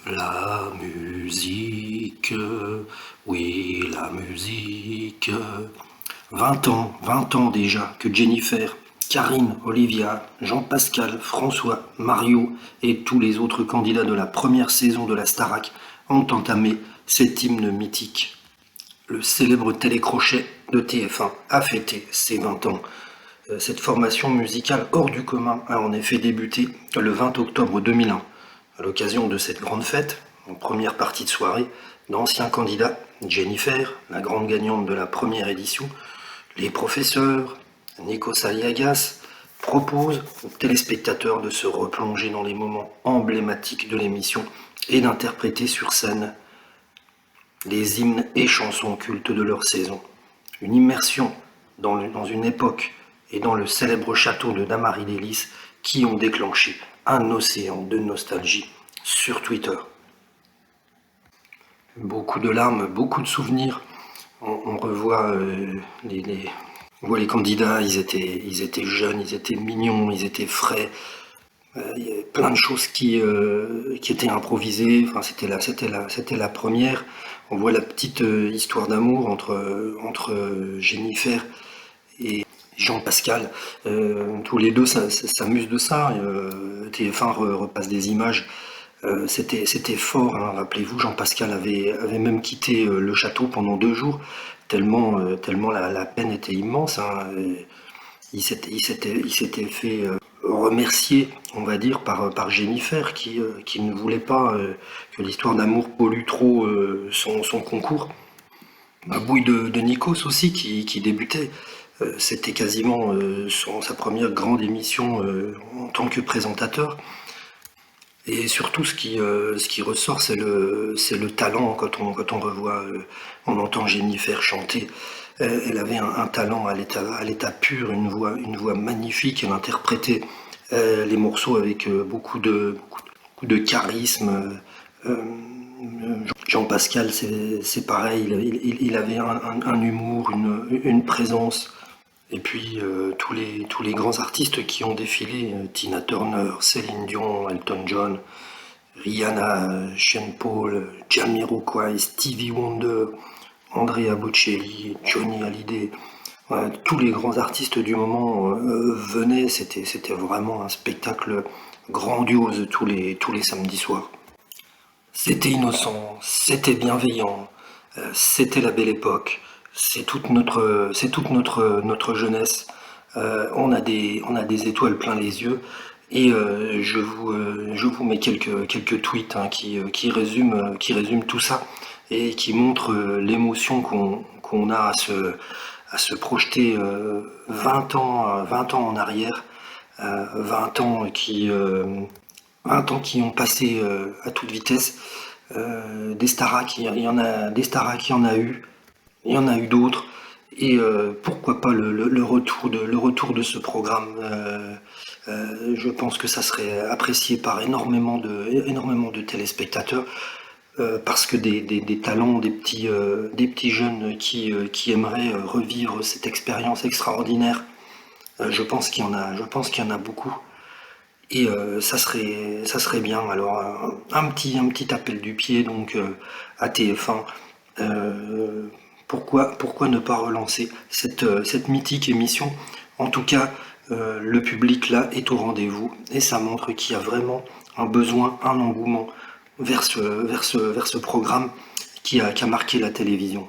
La musique, oui, la musique. 20 ans déjà que Jennifer, Karine, Olivia, Jean-Pascal, François, Mario et tous les autres candidats de la première saison de la Starac ont entamé cet hymne mythique. Le célèbre télécrochet de TF1 a fêté ses 20 ans. Cette formation musicale hors du commun a en effet débuté le 20 octobre 2001. À l'occasion de cette grande fête, en première partie de soirée, d'anciens candidats, Jennifer, la grande gagnante de la première édition, les professeurs, Nico Saliagas, proposent aux téléspectateurs de se replonger dans les moments emblématiques de l'émission et d'interpréter sur scène les hymnes et chansons cultes de leur saison. Une immersion dans une époque et dans le célèbre château de Damary-lès qui ont déclenché un océan de nostalgie sur Twitter. Beaucoup de larmes, beaucoup de souvenirs. On revoit on voit les candidats, ils étaient jeunes, ils étaient mignons, ils étaient frais. Il y avait plein de choses qui étaient improvisées. Enfin, c'était la première. On voit la petite histoire d'amour entre Jennifer et Jean-Pascal. Tous les deux s'amusent de ça. TF1 repasse des images. C'était fort, hein. Rappelez-vous, Jean-Pascal avait même quitté le château pendant 2 jours, tellement la peine était immense, hein. Il s'était fait remercier, on va dire, par Jennifer, qui ne voulait pas que l'histoire d'amour pollue trop son concours. La bouille de Nikos aussi, qui débutait. C'était quasiment sa première grande émission en tant que présentateur. Et surtout, ce qui ressort, c'est le talent. Quand on revoit, on entend Jennifer chanter. Elle avait un talent à l'état pur, une voix magnifique. Elle interprétait les morceaux avec beaucoup de charisme. Jean-Pascal, c'est pareil. Il avait un humour, une présence. Et puis tous les grands artistes qui ont défilé, Tina Turner, Céline Dion, Elton John, Rihanna, Sean Paul, Jamiroquai, Stevie Wonder, Andrea Bocelli, Johnny Hallyday, ouais, tous les grands artistes du moment venaient. C'était vraiment un spectacle grandiose tous les samedis soirs. C'était innocent, c'était bienveillant, c'était la belle époque, c'est toute notre jeunesse. On a des étoiles plein les yeux et je vous mets quelques tweets, hein, qui résument tout ça et qui montrent l'émotion qu'on a à se projeter 20 ans en arrière, 20 ans 20 ans qui ont passé à toute vitesse. Des Starac, il y en a eu, il y en a eu d'autres. Et pourquoi pas le retour de ce programme. Je pense que ça serait apprécié par énormément de téléspectateurs, parce que des talents, des petits jeunes qui aimeraient revivre cette expérience extraordinaire, je pense qu'il y en a beaucoup. Et ça serait bien. Alors un petit appel du pied donc à TF1. Euh, pourquoi ne pas relancer cette mythique émission? En tout cas, le public là est au rendez-vous et ça montre qu'il y a vraiment un besoin, un engouement vers ce programme qui a marqué la télévision.